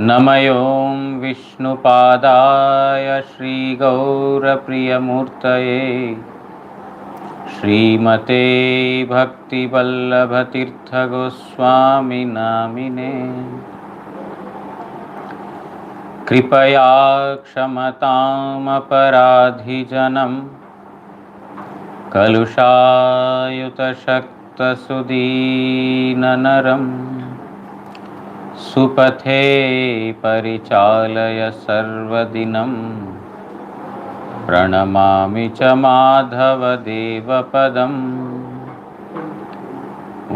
नमयों विष्णुपादाय श्रीगौरप्रियमूर्तये श्रीमते भक्तिवल्लभतीर्थगोस्वामिनामिने कृपया क्षमतामपराधिजनं कलुषायुतशक्तसुदीननरं सुपथे परिचालय सर्वदिनं प्रणमामि च माधवदेवपदं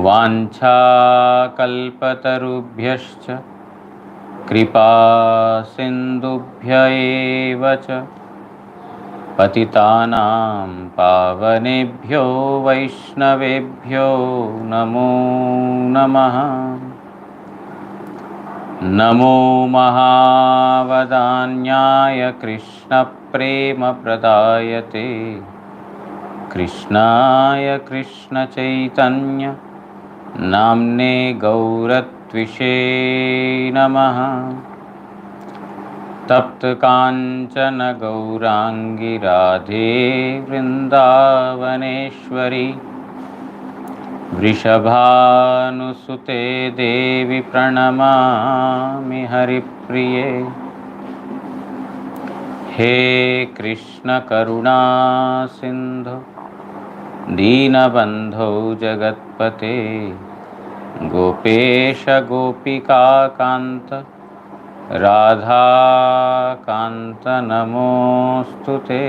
वाञ्छाकल्पतरुभ्यश्च कृपा सिन्धुभ्य एव च पतितानां पावनेभ्यो वैष्णवेभ्यो नमो नमः। नमो महावदान्याय कृष्णप्रेमप्रदायते कृष्णाय कृष्णचैतन्य नाम्ने गौरत्विषे नमः। तप्तकाञ्चन गौराङ्गी राधे वृन्दावनेश्वरी वृषभानुसुते देवी प्रणमामि हरिप्रिये। हे कृष्ण करुणा सिन्धु दीनबन्धो जगत्पते गोपेश गोपिकान्त राधाकान्त नमोऽस्तुते।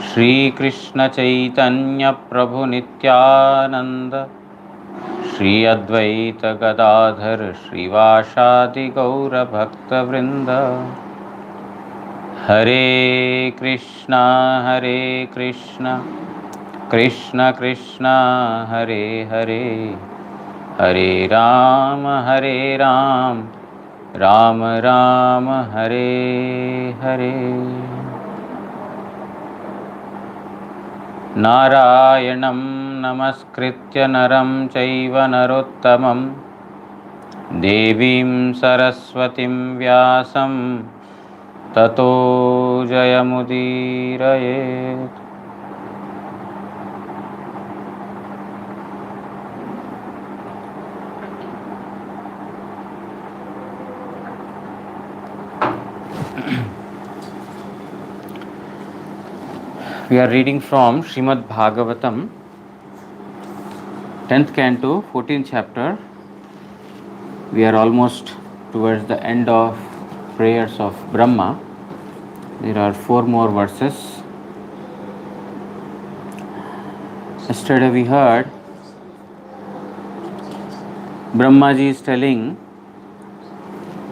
श्रीकृष्ण चैतन्य प्रभु नित्यानंद श्री अद्वैत गदाधर श्रीवासादि गौर भक्तवृंद। हरे कृष्णा कृष्ण कृष्ण हरे हरे, हरे राम राम राम हरे हरे। नारायणं नमस्कृत्य नरं चैव नरोत्तमं देवीं सरस्वतीं व्यासं ततो जयमुदीरयेत्। We are reading from Srimad Bhagavatam, 10th canto, 14th chapter. We are almost towards the end of prayers of Brahma. There are 4 more verses. Yesterday we heard Brahmaji is telling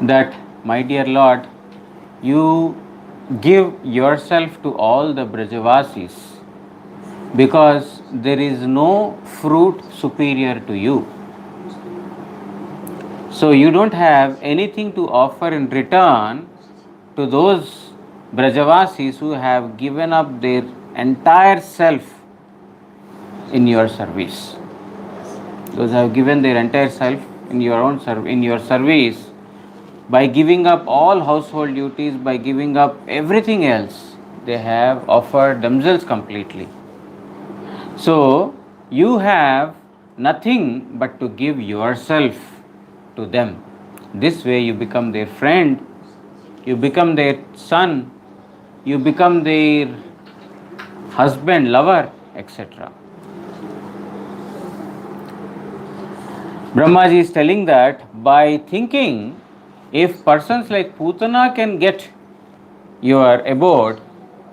that, my dear Lord, you give yourself to all the Brajavasis because there is no fruit superior to you. So you don't have anything to offer in return to those Brajavasis who have given up their entire self in your service. Those who have given their entire self in your service, by giving up all household duties, by giving up everything else, they have offered themselves completely. So you have nothing but to give yourself to them. This way you become their friend, you become their son, you become their husband, lover, etc. Brahmaji is telling that by thinking, if persons like Putana can get your abode,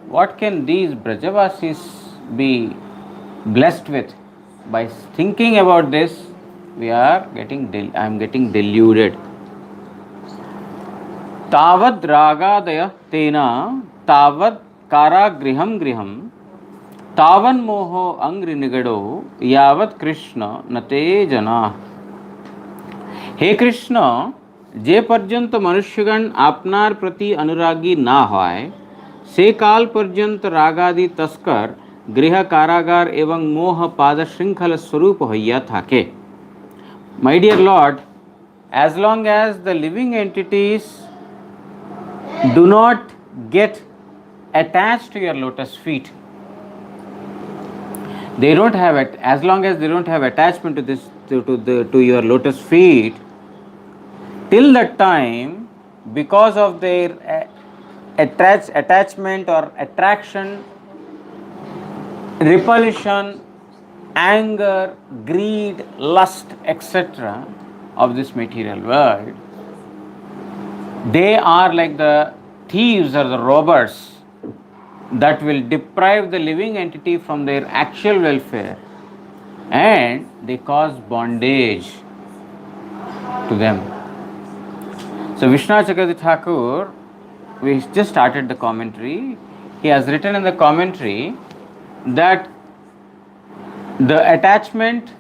what can these Brajavasis be blessed with? By thinking about this, I am getting deluded. Tavad ragadaya tena tavad karagriham griham tavan moho angri nigado yavat Krishna nate jana. हे कृष्ण, जे पर्यंत मनुष्यगण आपनार प्रति अनुरागी ना होय से काल पर्यंत रागादि तस्कर गृह कारागार एवं मोह पाद श्रृंखल स्वरूप हइया थाके। My dear Lord, as long as the living entities do not get attached to your lotus feet, they don't have it, as long as they don't have attachment to this to your lotus feet, till that time, because of their attachment or attraction, repulsion, anger, greed, lust, etc., of this material world, they are like the thieves or the robbers that will deprive the living entity from their actual welfare, and they cause bondage to them. So Vishnu Chakravarti Thakur, we just started the commentary. He has written in the commentary that the attachment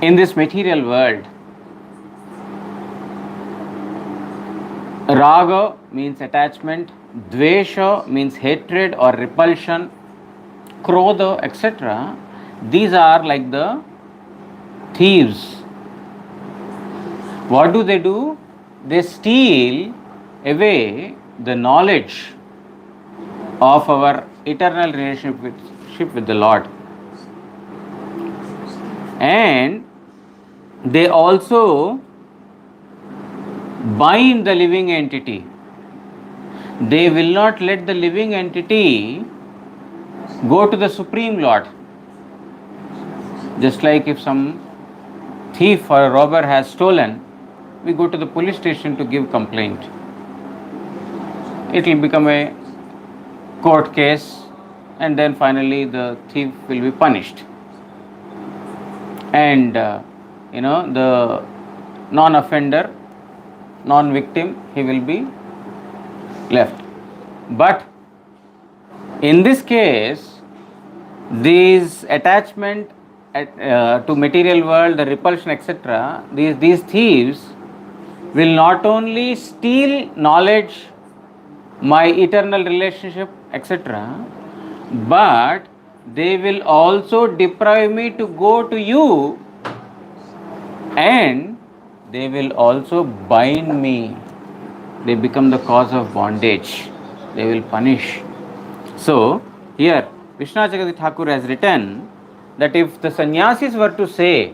in this material world, raga means attachment, dvesha means hatred or repulsion, krodha, etc., these are like the thieves. What do? They steal away the knowledge of our eternal relationship with the Lord. And they also bind the living entity. They will not let the living entity go to the Supreme Lord. Just like if some thief or a robber has stolen, we go to the police station to give complaint. It will become a court case, and then finally the thief will be punished. And the non-offender, non-victim, he will be left. But in this case, these attachment to material world, the repulsion, etc., these thieves will not only steal knowledge, my eternal relationship, etc., but they will also deprive me to go to you, and they will also bind me. They become the cause of bondage. They will punish. So, here, Vishnu Chakravarti Thakur has written that if the sannyasis were to say,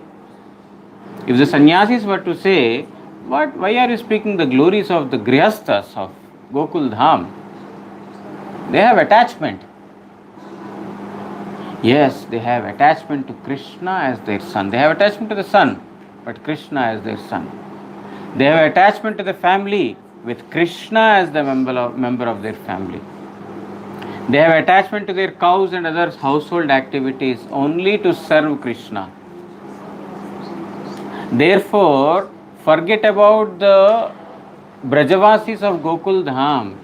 why are you speaking the glories of the grihasthas of Gokul Dham? They have attachment. Yes, they have attachment to Krishna as their son. They have attachment to the son, but Krishna as their son. They have attachment to the family with Krishna as the member of their family. They have attachment to their cows and other household activities only to serve Krishna. Therefore, forget about the Brajavasis of Gokul Dham.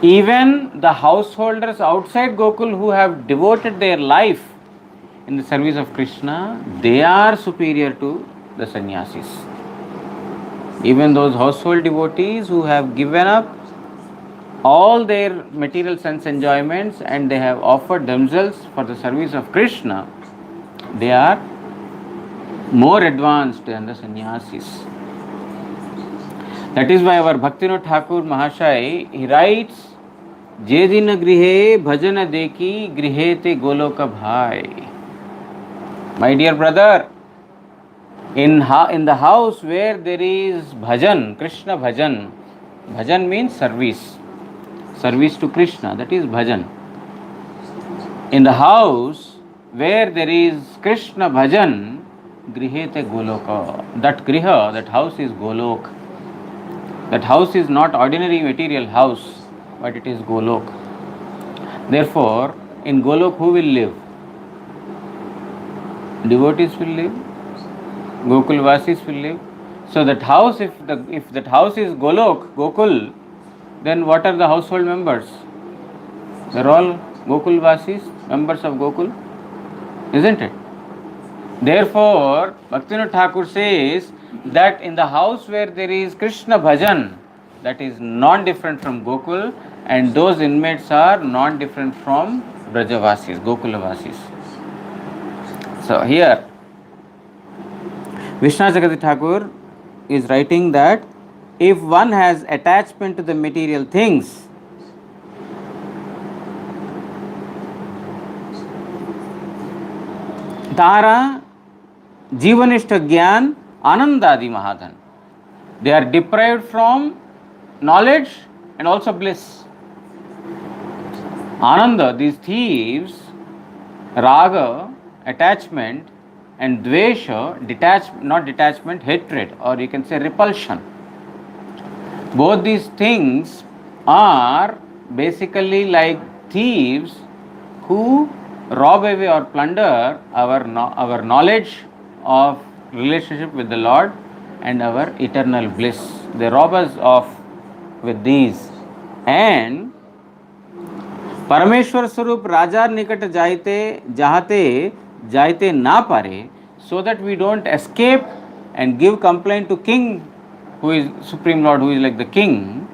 Even the householders outside Gokul who have devoted their life in the service of Krishna, they are superior to the sannyasis. Even those household devotees who have given up all their material sense enjoyments and they have offered themselves for the service of Krishna, they are more advanced than the sannyasis. That is why our Bhaktivinoda Thakur Mahashai, he writes, Je din grihe bhajan deki grihe te goloka bhai. My dear brother, in the house where there is bhajan, Krishna bhajan, bhajan means service to Krishna, that is bhajan. In the house where there is Krishna bhajan, grihe te goloka, that griha, that house is golok. That house is not ordinary material house, but it is golok. Therefore, in golok who will live? Devotees will live, Gokulvasis will live. So that house, if that house is Golok, Gokul, then what are the household members? They are all Gokulvasis, members of Gokul, isn't it? Therefore, Bhaktivinoda Thakur says that in the house where there is Krishna bhajan, that is non-different from Gokul, and those inmates are non-different from Brajavasis, Gokulavasis. So here, Vishnu Jagati Thakur is writing that if one has attachment to the material things, तारा जीवनिष्ठ ज्ञान आनंदादि महाधन, they are deprived from knowledge and also bliss. Ananda, these thieves, raga, attachment, and dvesha, not detachment, hatred, or you can say repulsion. Both these things are basically like thieves who rob away or plunder our knowledge of relationship with the Lord and our eternal bliss. They rob us of with these. And परमेश्वर स्वरूप राजार निकट जाते ना पारे, so that we don't escape and give complaint to king who is supreme lord, who is like the king.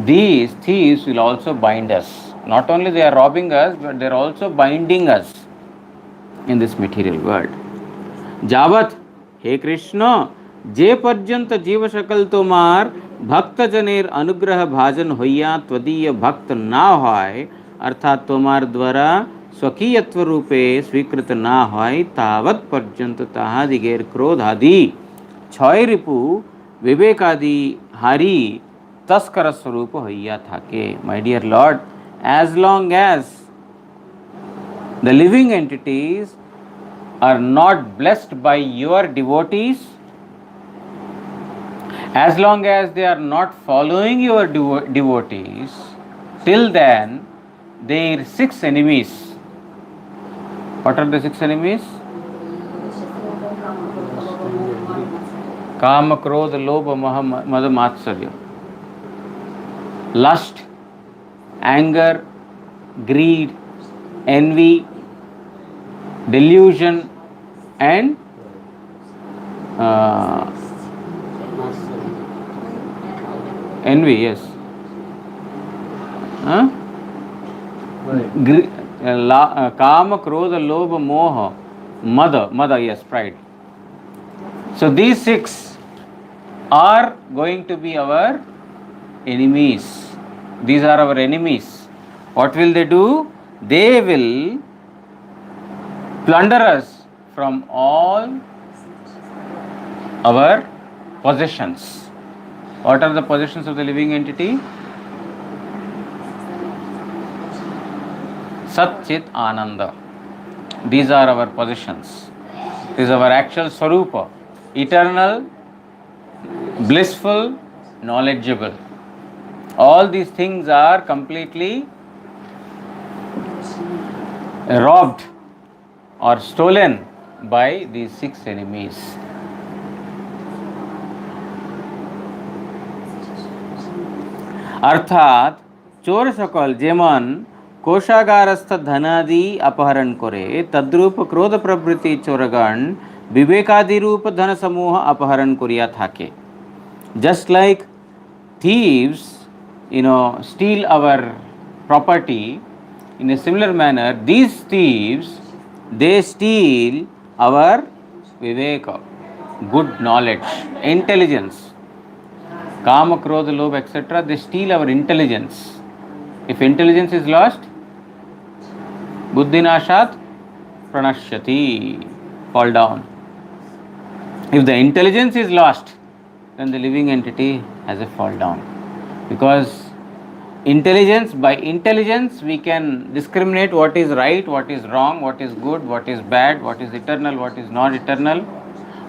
These thieves will also bind us. Not only they are robbing us, but they are also binding us in this material world. जावत हे कृष्ण जे पर्यंत जीव सकल तोमार भक्त जनेर अनुग्रह भाजन होइया त्वदीय भक्त ना होय, अर्थात तोमार द्वारा स्वकीयत्व रूपे स्वीकृत ना होय, तावत पर्यंत ताहादिगेर क्रोध आदि क्षय रिपु विवेक आदि हारी तस्कर स्वरूप होइया थाके. My dear Lord, as long as the living entities are not blessed by your devotees, as long as they are not following your devotees, till then their 6 enemies. What are the 6 enemies? Kama, Krodha, Lobha, Mada, Matsarya. Lust, anger, greed, envy, delusion, and envy, yes. Kama, Krodha, Lobha, Moha, Mada, yes, pride. So these 6 are going to be our enemies. These are our enemies. What will they do? They will plunder us from all our possessions. What are the possessions of the living entity? Sat Chit Ananda. These are our possessions. This is our actual Swarupa. Eternal, blissful, knowledgeable. All these things are completely robbed or stolen by these 6 enemies. अर्थात चोर सकल जेमन कोषागारस्थ धनादि अपहरण करे, तद्रूप क्रोध प्रवृत्ति चोरगण विवेकादि रूप धन समूह अपहरण करिया थाके. Just like thieves, steal our property, in a similar manner, these thieves, they steal our viveka, good knowledge, intelligence. Kama, Krodha, Lobha, etc., they steal our intelligence. If intelligence is lost, buddhinashat pranashyati, fall down. If the intelligence is lost, then the living entity has a fall down. Because by intelligence we can discriminate what is right, what is wrong, what is good, what is bad, what is eternal, what is not eternal,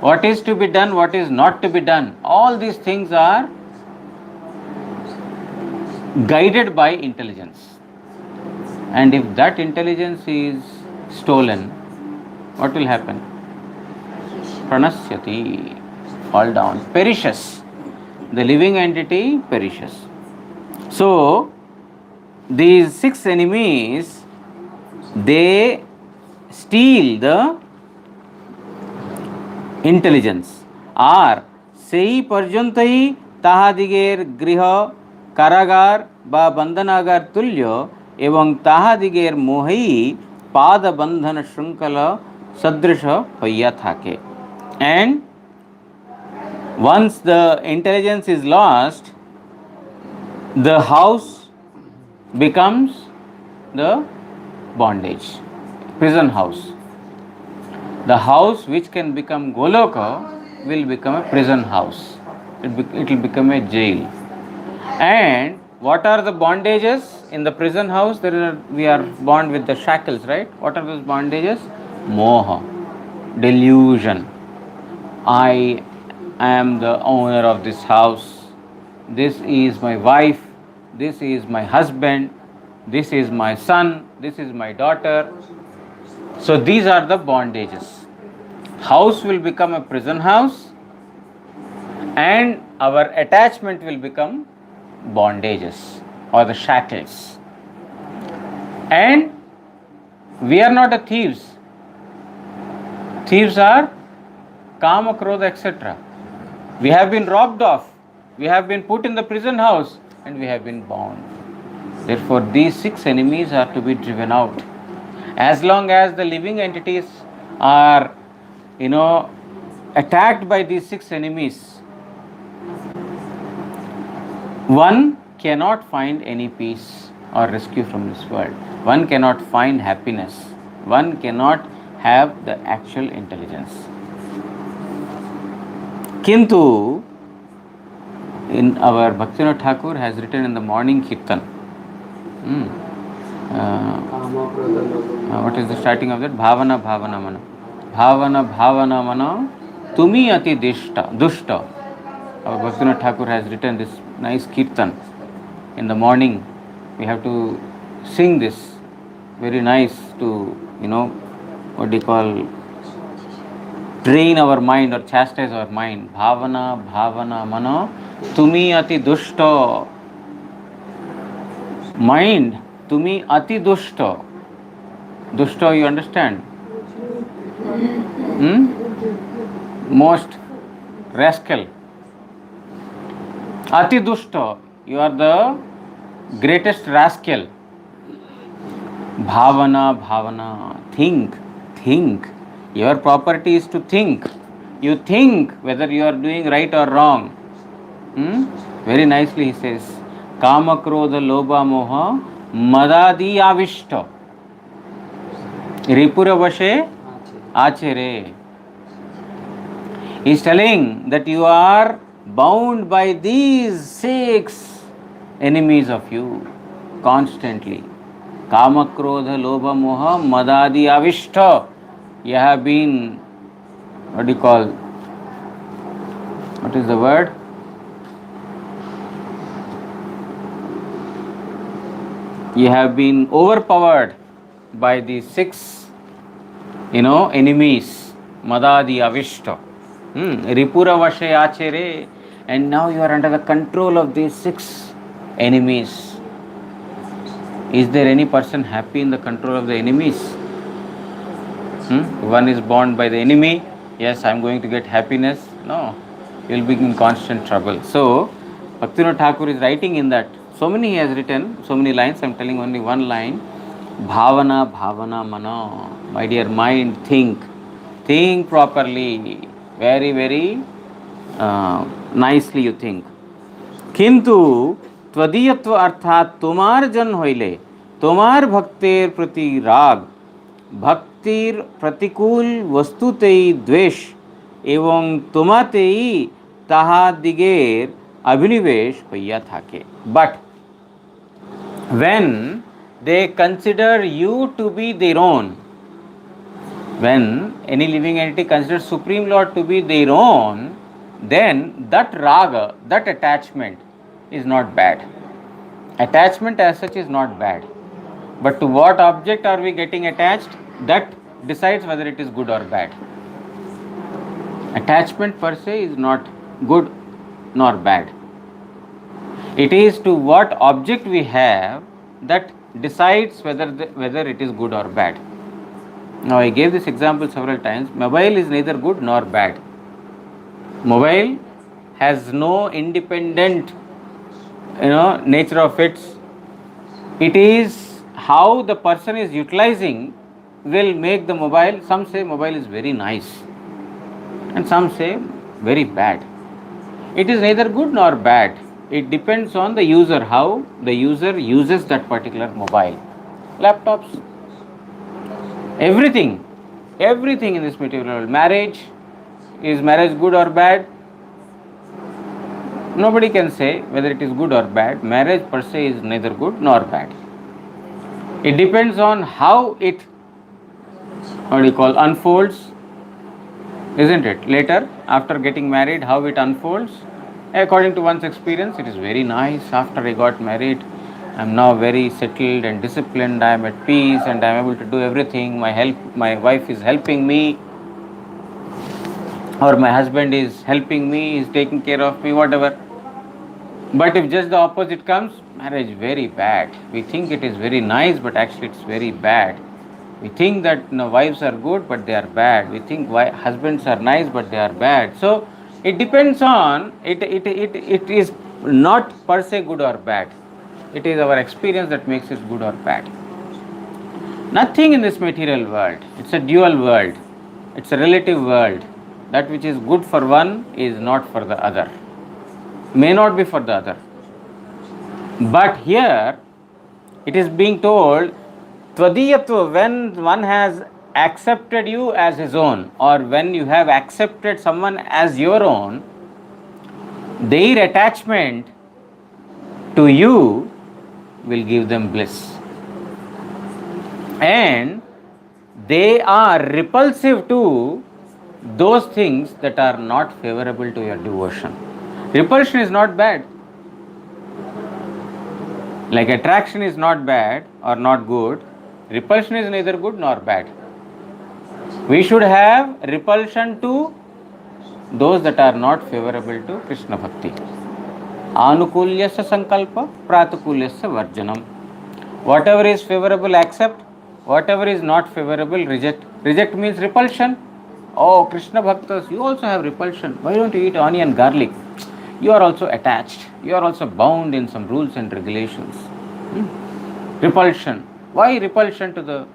what is to be done, what is not to be done. All these things are guided by intelligence. And if that intelligence is stolen, what will happen? Pranasyati, fall down, perishes. The living entity perishes. So, these 6 enemies, they steal the intelligence. Ar sei parjantai tahadiger griha कारागार बा बंधनागार तुल्य एवं ताहादिगेर मोही पाद बंधन श्रृंखल सदृश होइया थाके. And Once the intelligence is lost, the house becomes the bondage, prison house. The house which can become Goloka will become a prison house. It will become a jail. And what are the bondages in the prison house? We are bound with the shackles, right? What are those bondages? Moha, delusion. I am the owner of this house. This is my wife. This is my husband. This is my son. This is my daughter. So these are the bondages. House will become a prison house, and our attachment will become bondages or the shackles. And we are not a thieves. Thieves are Kama, Krodha, etc. We have been robbed of. We have been put in the prison house and we have been bound. Therefore, these 6 enemies are to be driven out. As long as the living entities are, attacked by these 6 enemies, one cannot find any peace or rescue from this world. One cannot find happiness. One cannot have the actual intelligence. Kintu, in our Bhaktivinoda Thakur has written in the morning Kirtan. What is the starting of that? Bhavana, Bhavana, Mana. Bhavana, Bhavana, Mana. Tumi ati dushta. Our Bhaktivinoda Thakur has written this nice Kirtan. In the morning, we have to sing this. Very nice to, train our mind or chastise our mind. Bhavana, Bhavana, Mana. Tumi ati dushta. Mind, tumi ati dushta. Dushta, you understand? Most rascal. Ati dushta, you are the greatest rascal. Bhavana, Bhavana, think. Your property is to think. You think whether you are doing right or wrong. Very nicely he says, Kama, Krodha, Lobha, Moha, Madadi Avishta. Ripura Vashe Achere. He is telling that you are bound by these 6 enemies of you constantly. Kama, Krodha, Lobha, Moha, Madadi Avishta. You have been, what is the word? You have been overpowered by these 6, enemies. Madadi Avishta. Ripura Vashe Achere. And now you are under the control of these 6 enemies. Is there any person happy in the control of the enemies? One is bound by the enemy. Yes, I am going to get happiness. No, you will be in constant trouble. So, Bhaktivinoda Thakur is writing in that. So many he has written, so many lines. I am telling only one line. Bhavana, Bhavana, Mana. My dear mind, think. Think properly. Very, very nicely you think. Kintu त्वदीयत्व अर्थात तुम्हार जन होइले तुम्हार भक्तेर प्रति राग भक्तिर प्रतिकूल वस्तुतेई द्वेष एवं तुम्हातेई ताहा दिगेर अभिनिवेश होइया थाके. But when they consider you to be their own, when any living entity considers Supreme Lord to be their own, then that raga, that attachment is not bad. Attachment as such is not bad. But to what object are we getting attached? That decides whether it is good or bad. Attachment per se is not good nor bad. It is to what object we have that decides whether it is good or bad. Now I gave this example several times. Mobile is neither good nor bad. Mobile has no independent nature of its. It is how the person is utilizing will make the mobile. Some say mobile is very nice and some say very bad. It is neither good nor bad. It depends on the user, how the user uses that particular mobile, laptops, everything, everything in this material world. Marriage, is marriage good or bad? Nobody can say whether it is good or bad. Marriage per se is neither good nor bad. It depends on how it, unfolds, isn't it? Later, after getting married, how it unfolds. According to one's experience, it is very nice. After I got married, I am now very settled and disciplined. I am at peace and I am able to do everything. My wife is helping me, or my husband is helping me, is taking care of me, whatever. But if just the opposite comes, marriage very bad. We think it is very nice, but actually it's very bad. We think that wives are good, but they are bad. We think husbands are nice, but they are bad. So it depends on it. It is not per se good or bad. It is our experience that makes it good or bad. Nothing in this material world. It's a dual world. It's a relative world. That which is good for one is not for the other. May not be for the other. But here it is being told, Tvadiyatva, when one has accepted you as his own, or when you have accepted someone as your own, their attachment to you will give them bliss. And they are repulsive to those things that are not favorable to your devotion. Repulsion is not bad. Like attraction is not bad or not good, repulsion is neither good nor bad. We should have repulsion to those that are not favorable to Krishna Bhakti. Anukulyasya sankalpa, pratukulyasya varjanam. Whatever is favorable, accept. Whatever is not favorable, reject. Reject means repulsion. Oh, Krishna Bhaktas, you also have repulsion. Why don't you eat onion, garlic? You are also attached. You are also bound in some rules and regulations. Repulsion. Why repulsion to the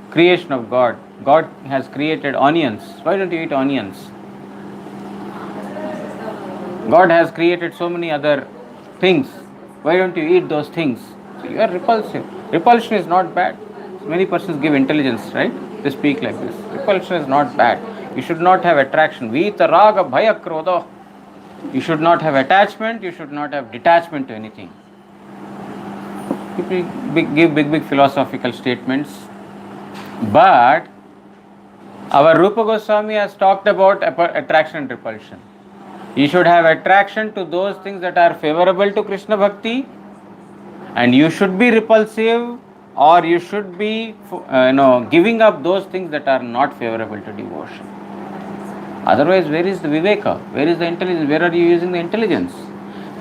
creation of God? God has created onions. Why don't you eat onions? God has created so many other things. Why don't you eat those things? So you are repulsive. Repulsion is not bad. Many persons give intelligence, right? They speak like this. Repulsion is not bad. You should not have attraction. Vita raga bhaya krodha. You should not have attachment. You should not have detachment to anything. People give big philosophical statements. But our Rupa Goswami has talked about attraction and repulsion. You should have attraction to those things that are favorable to Krishna Bhakti, and you should be repulsive, or you should be giving up those things that are not favorable to devotion. Otherwise, where is the viveka? Where is the intelligence? Where are you using the intelligence?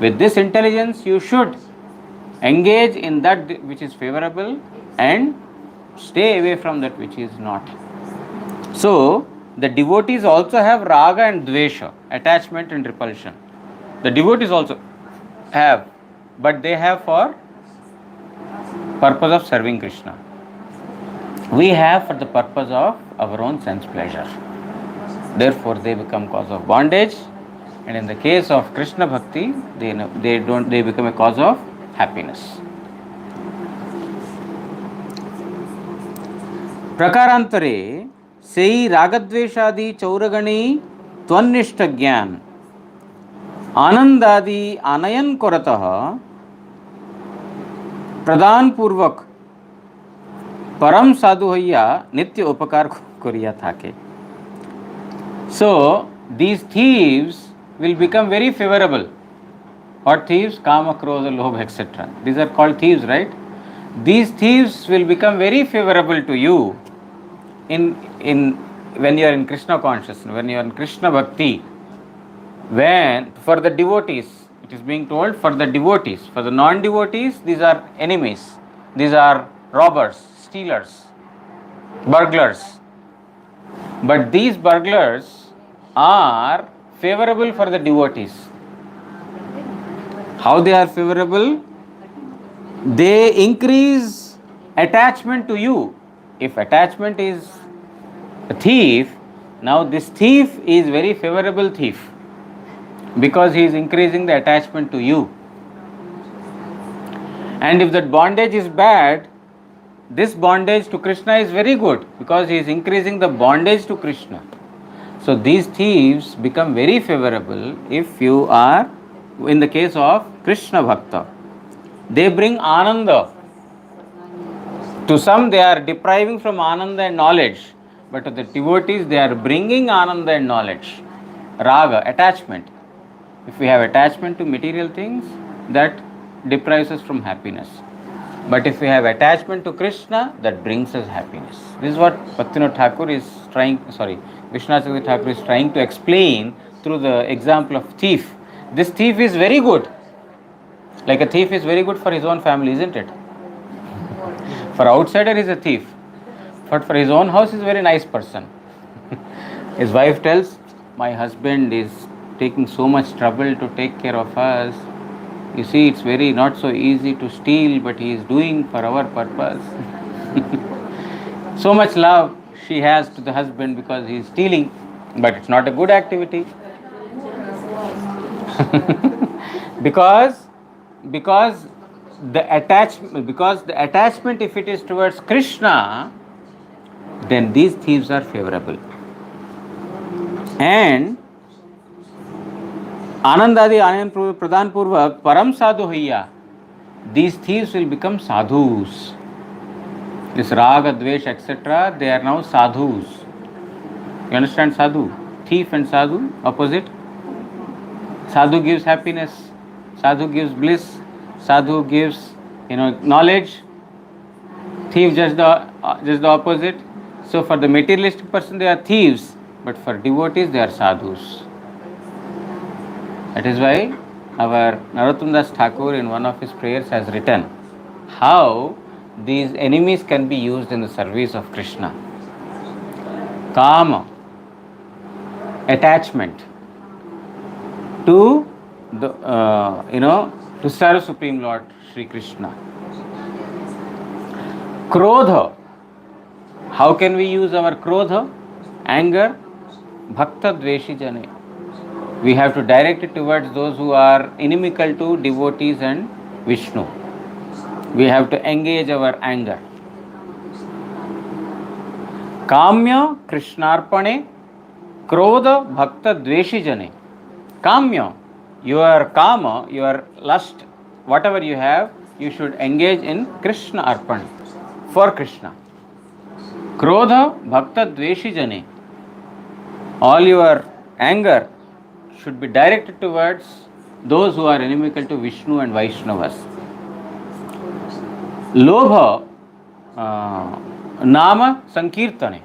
With this intelligence, you should engage in that which is favorable and stay away from that which is not. So, the devotees also have raga and dvesha, attachment and repulsion. The devotees also have, but they have for purpose of serving Krishna. We have for the purpose of our own sense pleasure. Therefore, they become cause of bondage, and in the case of Krishna Bhakti, they become a cause of happiness. Prakarantare sei ragadveshadi chauragani tvanishta gyan आनंदादि आनयन करतः प्रदान पूर्वक परम साधु हय्या नित्य उपकार करिया थाके. So these thieves will become very favorable. What thieves? Kama, Krodha, Lobha, etc. These are called thieves, right? These thieves will become very favorable to you in when you are in Krishna consciousness, when you are in Krishna Bhakti. When for the devotees, it is being told for the devotees. For the non-devotees, these are enemies. These are robbers, stealers, burglars. But these burglars are favorable for the devotees. How they are favorable? They increase attachment to you. If attachment is a thief, now this thief is very favorable thief. because he is increasing the attachment to you. And if that bondage is bad, this bondage to Krishna is very good because he is increasing the bondage to Krishna. So these thieves become very favorable if you are, in the case of Krishna Bhakta. They bring Ananda. To some they are depriving from Ananda and knowledge, but to the devotees they are bringing Ananda and knowledge. Raga, attachment. If we have attachment to material things, that deprives us from happiness. But if we have attachment to Krishna, that brings us happiness. This is what Bhaktivinoda Thakur is Vishwanath Thakur is trying to explain through the example of thief. This thief is very good. Like a thief is very good for his own family, isn't it? For outsider, he is a thief. But for his own house, he is a very nice person. His wife tells, my husband is taking so much trouble to take care of us. You see, it's very not so easy to steal, but he is doing for our purpose. So much love she has to the husband because he is stealing, but it's not a good activity. because the attachment, if it is towards Krishna, then these thieves are favorable. And Anandadi Anand Pradhan Purvak Param Sadhu Hayya, these thieves will become sadhus. This Raga, Dvesh, etc., they are now sadhus. You understand sadhu? Thief and sadhu, opposite. Sadhu gives happiness, sadhu gives bliss, sadhu gives knowledge. Thief just the opposite. So for the materialistic person they are thieves, but for devotees they are sadhus. That is why our Narottam Das Thakur in one of his prayers has written how these enemies can be used in the service of Krishna. Kama, attachment to the to serve Supreme Lord Sri Krishna. Krodha, how can we use our krodha? Anger, bhakta dveshi jane. We have to direct it towards those who are inimical to devotees and Vishnu. We have to engage our anger. Kamya krishnarpane, krodha bhakta dveshi jane. Kamya, your kama, your lust, whatever you have, you should engage in Krishna arpan, for Krishna. Krodha bhakta dveshi jane. All your anger should be directed towards those who are inimical to Vishnu and Vaishnavas. Lobha, nama sankirtane.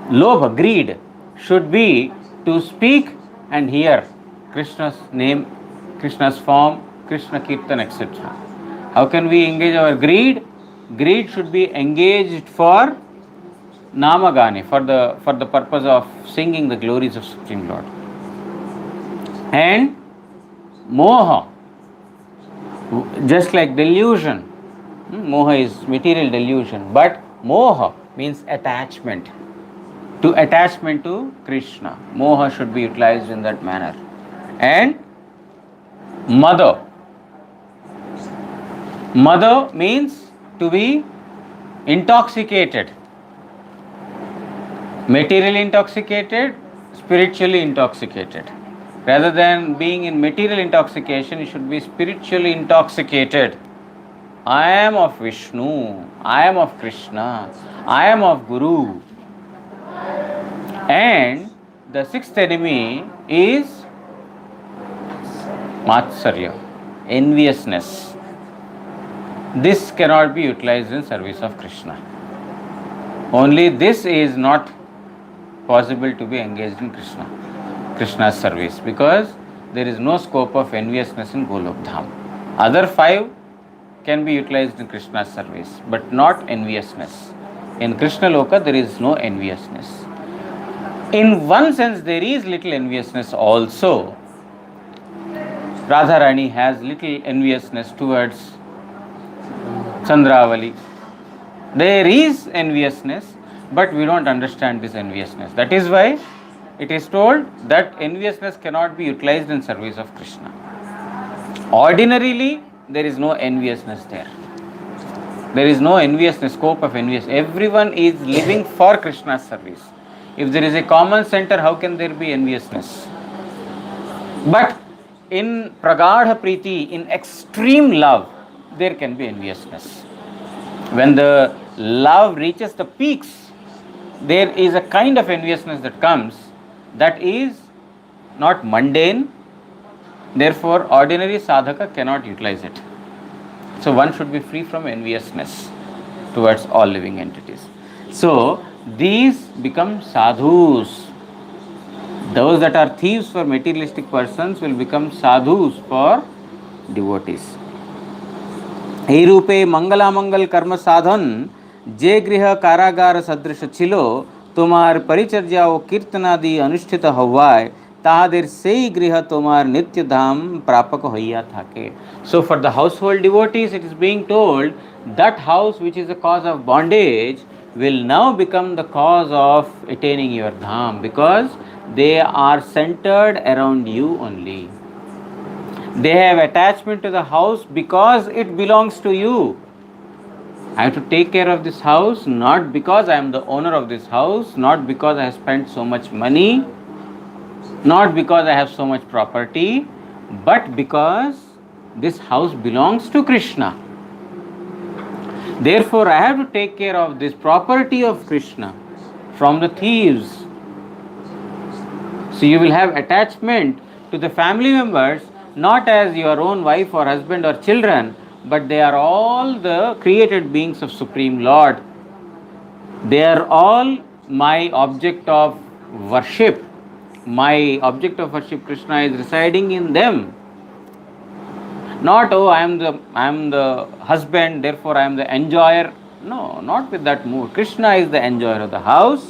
Lobha, greed, should be to speak and hear Krishna's name, Krishna's form, Krishna Kirtan, etc. How can we engage our greed? Greed should be engaged for Namagane, for the purpose of singing the glories of Supreme Lord. And moha, just like delusion. Moha is material delusion, but moha means attachment. To attachment to Krishna. Moha should be utilized in that manner. And mother. Mother means to be intoxicated. Materially intoxicated, spiritually intoxicated. Rather than being in material intoxication, you should be spiritually intoxicated. I am of Vishnu, I am of Krishna, I am of Guru. And the sixth enemy is Matsarya, enviousness. This cannot be utilized in service of Krishna. Only this is not possible to be engaged in Krishna's service, because there is no scope of enviousness in Golok Dham. Other five can be utilized in Krishna's service, but not enviousness. In Krishna Loka, there is no enviousness. In one sense, there is little enviousness also. Radharani has little enviousness towards Chandravali. There is enviousness, but we don't understand this enviousness. That is why it is told that enviousness cannot be utilized in service of Krishna. Ordinarily, there is no enviousness there. There is no enviousness, scope of enviousness. Everyone is living for Krishna's service. If there is a common center, how can there be enviousness? But in pragadha priti, in extreme love, there can be enviousness. When the love reaches the peaks, there is a kind of enviousness that comes that is not mundane, therefore ordinary sadhaka cannot utilize it. So one should be free from enviousness towards all living entities. So these become sadhus. Those that are thieves for materialistic persons will become sadhus for devotees. এই রূপে মঙ্গলামঙ্গল কর্ম সাধন যে গৃহ কারাগার সদৃশ ছিল তোমার পরিচর্যা ও কীর্তনাদি অনুষ্ঠিত হওয়ায় তাহাদের সেই গৃহ তোমার নিত্যধাম প্রাপক হইয়া থাকে. So for the household devotees it is being told that house which is the cause of bondage will now become the cause of attaining your dham, because they are centered around you only. They have attachment to the house because it belongs to you. I have to take care of this house not because I am the owner of this house, not because I have spent so much money, not because I have so much property, but because this house belongs to Krishna. Therefore, I have to take care of this property of Krishna from the thieves. So you will have attachment to the family members not as your own wife or husband or children, but they are all the created beings of Supreme Lord. They are all my object of worship. My object of worship, Krishna, is residing in them. Not, oh, I am the husband, therefore I am the enjoyer. No, not with that mood. Krishna is the enjoyer of the house.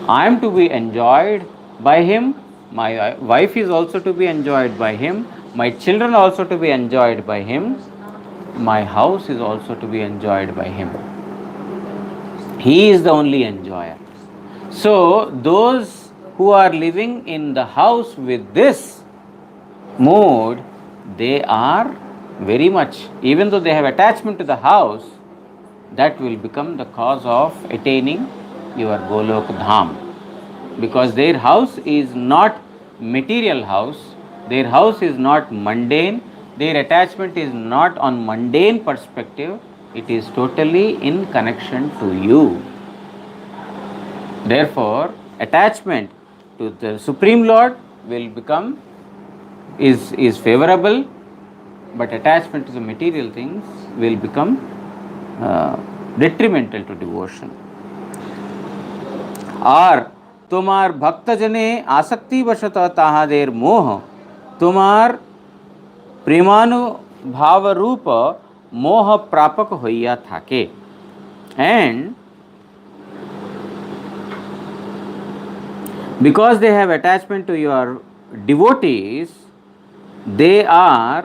I am to be enjoyed by him. My wife is also to be enjoyed by him. My children also to be enjoyed by him. My house is also to be enjoyed by him. He is the only enjoyer. So those who are living in the house with this mood, they are very much, even though they have attachment to the house, that will become the cause of attaining your Golok Dham. Because their house is not material house, their house is not mundane, their attachment is not on mundane perspective, it is totally in connection to you. Therefore, attachment to the Supreme Lord will become, is favorable, but attachment to the material things will become detrimental to devotion. আর তোমার ভক্তজনে আসক্তিবশত তাহাদের মোহ তোমার প্রেমানুভাবরূপ মোহ প্রাপক হইয়া থাকে. And because they have attachment to your devotees, they are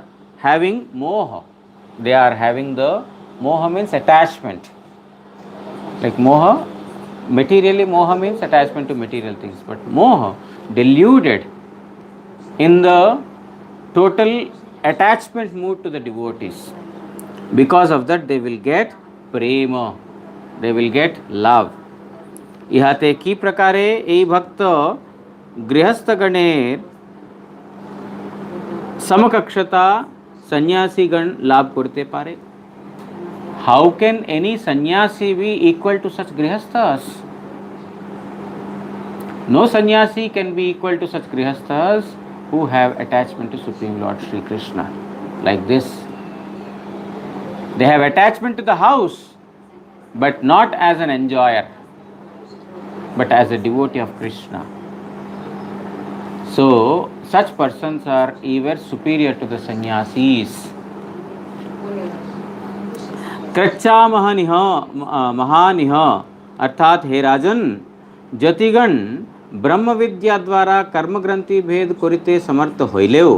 having moha. They are having the moha means attachment. Like moha, materially moha means attachment to material things, but moha deluded in the total attachment mood to the devotees. Because of that they will get prema, they will get love. ইহাতে কি প্রকারে এই ভক্ত গৃহস্থগণের সমকক্ষতা সন্ন্যাসীগণ লাভ করতে পারে? How can any sannyasi be equal to such grihasthas? No sannyasi can be equal to such grihasthas who have attachment to Supreme Lord Shri Krishna like this. They have attachment to the house, but not as an enjoyer, but as a devotee of Krishna. So such persons are even superior to the sannyasis. कृच्छा महानिह अर्थात हे राजन, जतिगण ब्रह्म विद्या द्वारा कर्मग्रंथि भेद करिते समर्थ हইলেও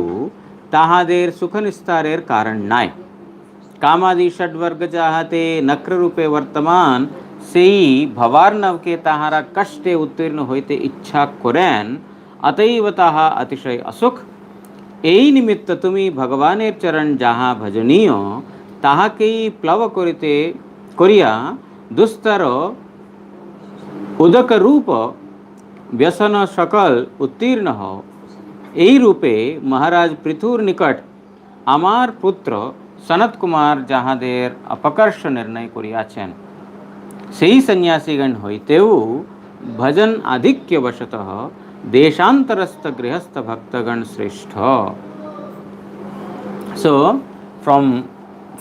তাহাদের সুখ নিস্তারের কারণ নাই। कामादि षड्वर्ग चाहते नक्र रूपे वर्तमान সেই ভবার্ণবকে তাহারা কষ্টে উত্তীর্ণ হইতে ইচ্ছা করেন, অতএব তাহা অতিশয় অসুখ। এই নিমিত্ত তুমি ভগবানের চরণ যাহা ভজনীয়, তাহাকেই প্লব করিয়া দুস্তর উদক রূপ ব্যসন সকল উত্তীর্ণ হও। এই রূপে মহারাজ পৃথুর নিকট আমার পুত্র সনত কুমার যাহাদের অপকর্ষ নির্ণয় করিয়াছেন, সেই সন্ন্যাসীগণ হইতেও ভজন আধিক্যবশত দেশান্তরস্থ গৃহস্থ ভক্তগণ শ্রেষ্ঠ। So, from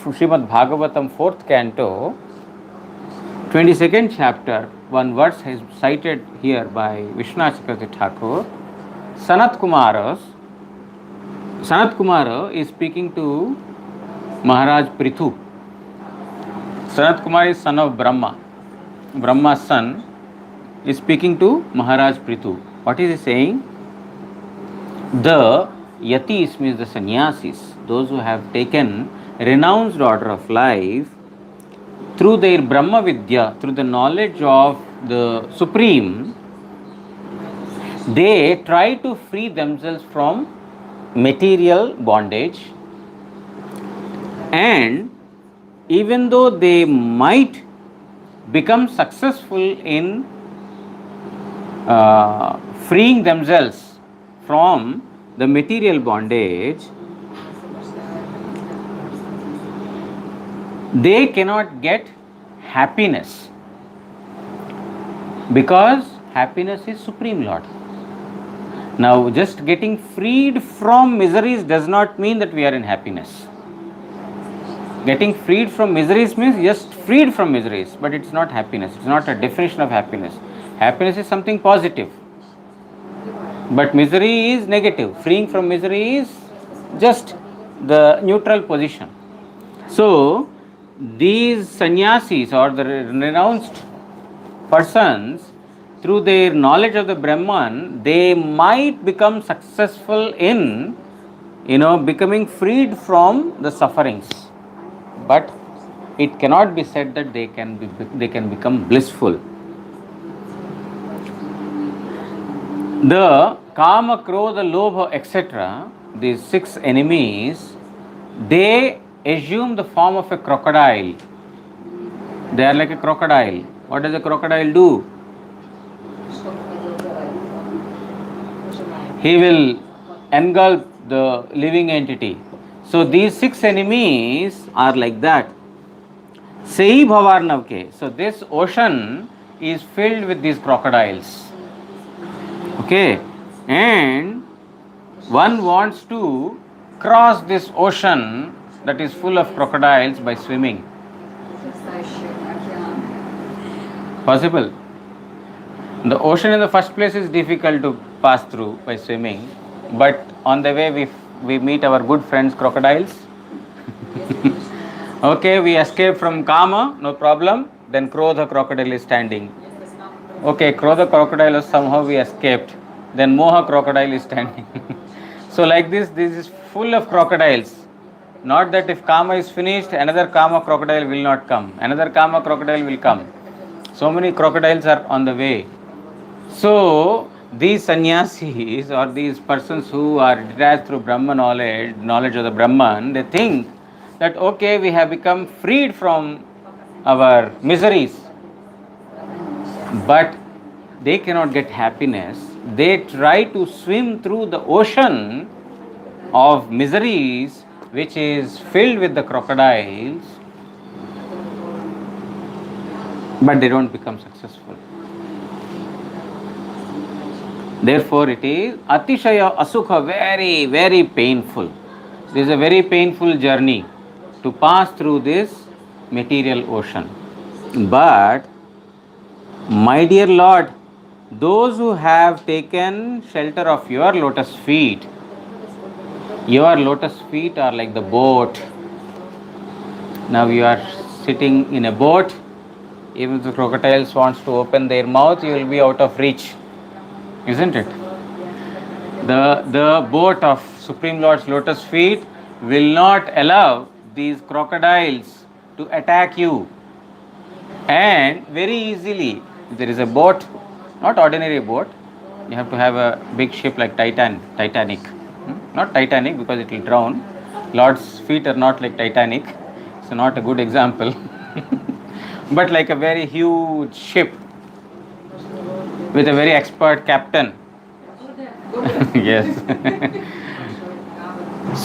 Srimad Bhagavatam 4th canto, 22nd chapter, one verse is cited here by Vishwanath Chakravarti Thakur. Sanat Kumara is speaking to Maharaj Prithu. Sanat Kumar is son of Brahma. Brahma's son is speaking to Maharaj Prithu. What is he saying? The yatis, means the sannyasis, those who have taken renounced order of life, through their Brahma Vidya, through the knowledge of the Supreme, they try to free themselves from material bondage, and even though they might become successful in freeing themselves from the material bondage, they cannot get happiness, because happiness is Supreme Lord. Now, just getting freed from miseries does not mean that we are in happiness. Getting freed from miseries means just freed from miseries, but it's not happiness. It's not a definition of happiness. Happiness is something positive, but misery is negative. Freeing from misery is just the neutral position. So, these sannyasis or the renounced persons, through their knowledge of the Brahman, they might become successful in, becoming freed from the sufferings. But it cannot be said that they can become blissful. The Kama, Krodha, Lobha, etc., these 6 enemies, they assume the form of a crocodile. They are like a crocodile. What does a crocodile do? He will engulf the living entity. So these 6 enemies are like that. Sei Bhavarnavke. So this ocean is filled with these crocodiles. Okay, and one wants to cross this ocean that is full of crocodiles by swimming. Possible? The ocean in the first place is difficult to pass through by swimming, but on the way we meet our good friends crocodiles. Okay, we escape from Kama, no problem. Then Krodha crocodile is standing. Okay, Krodha crocodile, somehow we escaped. Then Moha crocodile is standing. So like this is full of crocodiles. Not that if Kama is finished, another Kama crocodile will not come. Another Kama crocodile will come. So many crocodiles are on the way. So these sannyasis or these persons who are detached through Brahma knowledge of the Brahman, they think that okay, we have become freed from our miseries, but they cannot get happiness. They try to swim through the ocean of miseries which is filled with the crocodiles, but they don't become successful. Therefore, it is atishaya asukha, very, very painful. This is a very painful journey to pass through this material ocean. But, my dear Lord, those who have taken shelter of your lotus feet are like the boat. Now you are sitting in a boat. Even if the crocodiles wants to open their mouth, you will be out of reach. Isn't it? The boat of Supreme Lord's lotus feet will not allow these crocodiles to attack you. And very easily, there is a boat, not ordinary boat. You have to have a big ship like Titanic. Not Titanic because it will drown. Lord's feet are not like Titanic, so not a good example. But like a very huge ship with a very expert captain. Yes.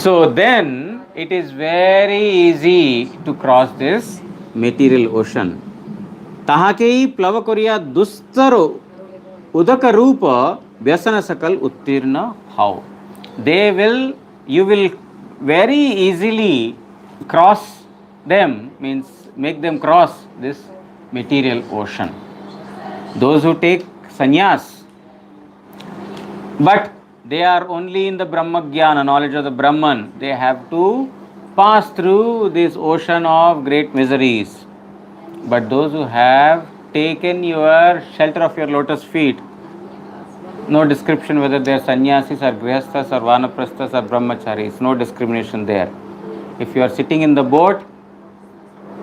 So then it is very easy to cross this material ocean. ताहाकेई प्लव करिया दुस्तर उदक रूप व्यसन सकल उत्तीर्ण हाउ. They will, you will very easily cross them, means make them cross this material ocean. Those who take sannyas, but they are only in the Brahma Jnana, knowledge of the Brahman, they have to pass through this ocean of great miseries. But those who have taken your shelter of your lotus feet, no description whether they are sannyasis or grihasthas or vanaprasthas or brahmacharis, no discrimination there. If you are sitting in the boat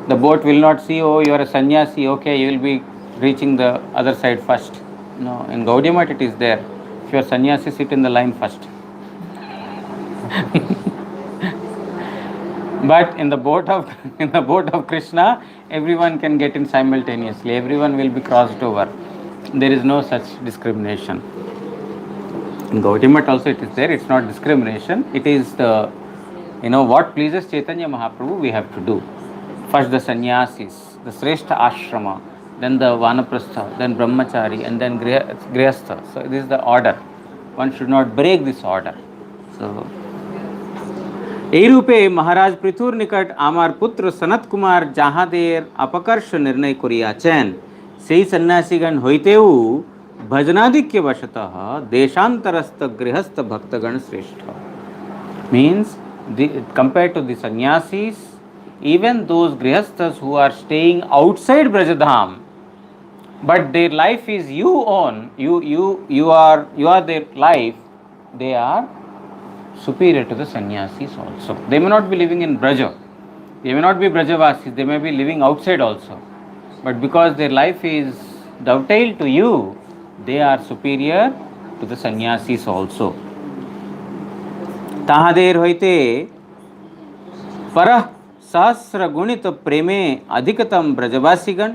will not see, oh, you are a sannyasi, okay, you will be reaching the other side first. No, in Gaudiya Math it is there. If you are sannyasi, sit in the line first. But in the boat of Krishna, everyone can get in simultaneously. Everyone will be crossed over. There is no such discrimination. In Gaudiya Math also it is there. It's not discrimination. It is the, what pleases Chaitanya Mahaprabhu we have to do. First the sannyasis, the Sreshta ashrama, then the vanaprastha, then brahmachari, and then grihastha. So this is the order. One should not break this order. So এই রূপে মহারাজ পৃথুর নিকট আমার পুত্র সনত কুমার যাহাদের অপকর্ষ নির্ণয় করিয়াছেন, সেই সন্ন্যাসীগণ হইতেও ভজনাধিক্য বশতঃ দেশান্তরস্থ গৃহস্থ ভক্তগণ শ্রেষ্ঠ. Means, compared to the sannyasis, even those grihasthas who are staying outside Brajadham, but their life is you own, you are their life, they are superior to the sannyasis also. They may not be living in Braja, they may not be Brajavasis, they may be living outside also, but because their life is dovetailed to you, they are superior to the sannyasis also. তাহাদের হইতে পরঃ सहस्र गुणित प्रेमे अधिकतम ब्रजवासीगण,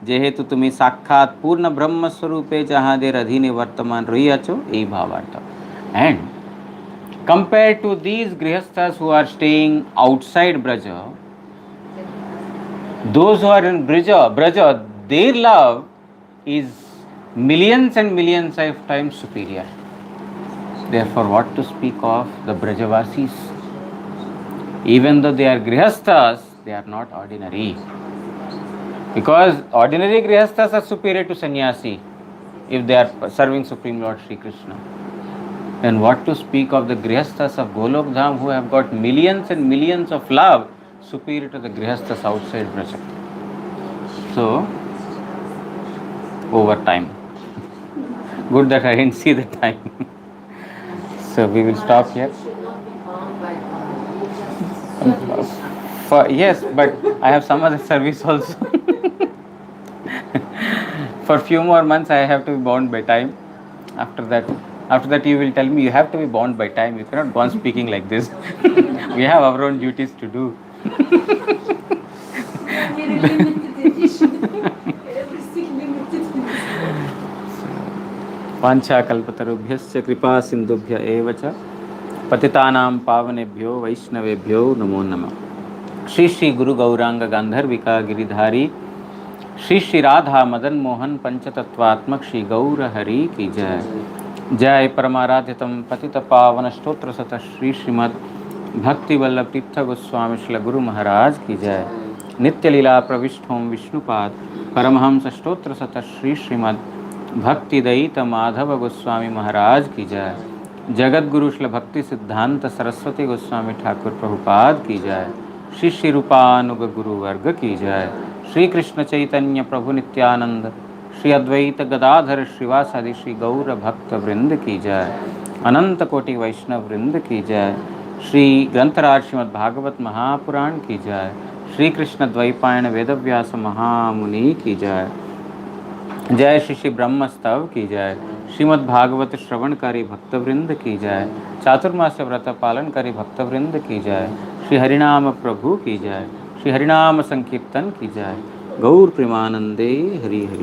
जेहेतु तुम्हें साक्षात पूर्ण ब्रह्म स्वरूपे जहादेर अधीने वर्तमान रहियाछो এই भावार्थ. And compared to these grihasthas who are staying outside Braja, those who are in Braja, their love is millions and millions of times superior. Therefore, what to speak of the Brajavasis? Even though they are grihasthas, they are not ordinary. Because ordinary grihasthas are superior to sannyasi if they are serving Supreme Lord Sri Krishna. Then what to speak of the grihasthas of Golok Dham who have got millions and millions of love superior to the grihasthas outside Braja. So, over time. Good that I didn't see the time. So we will stop here. Yes, but I have some other service also. For few more months I have to be bound by time. After that you will tell me you have to be bound by time. You cannot go on speaking like this. We have our own duties to do. वांछा कल्पतरुभ्यश्च कृपा सिंधुभ्य एव च पतितानां पावनेभ्यो वैष्णवेभ्यो नमो नमः. श्री श्री गुरु गौरांग गांधर्विका गिरिधारी श्री श्री राधा मदन मोहन पंचतत्वात्मक श्री गौर हरि की जय. जय परमाराध्यतम पतित पावन स्तोत्र सत श्री श्रीमद भक्ति वल्लभ तीर्थ गोस्वामी श्री गुरु महाराज की जय. नित्य लीला प्रविष्टोम विष्णुपाद परमहंस स्तोत्र सत श्री श्रीमद भक्ति दयित माधव गोस्वामी महाराज की जय. जगत गुरु श्री भक्ति सिद्धांत सरस्वती गोस्वामी ठाकुर प्रभुपाद की जय. श्री श्री रूपानुग गुरु वर्ग की जय. श्री कृष्ण चैतन्य प्रभु नित्यानंद श्री अद्वैत गदाधर श्रीवासादि श्री गौर भक्त वृंद की जय. अनंत कोटि वैष्णव वृंद की जय. श्री ग्रंथराज श्रीमद् भागवत महापुराण की जय. श्री कृष्ण द्वैपायन वेदव्यास महामुनि की जय। जय श्री श्री ब्रह्मस्तव की जय। श्रीमद् भागवत श्रवणकारी भक्तवृंद की जय। चातुर्मास्य व्रत पालनकारी भक्तवृंद की जय। श्री हरिनाम प्रभु की जय। श्री हरिनाम संकीर्तन की जय। गौर प्रेमानंदे हरि हरि।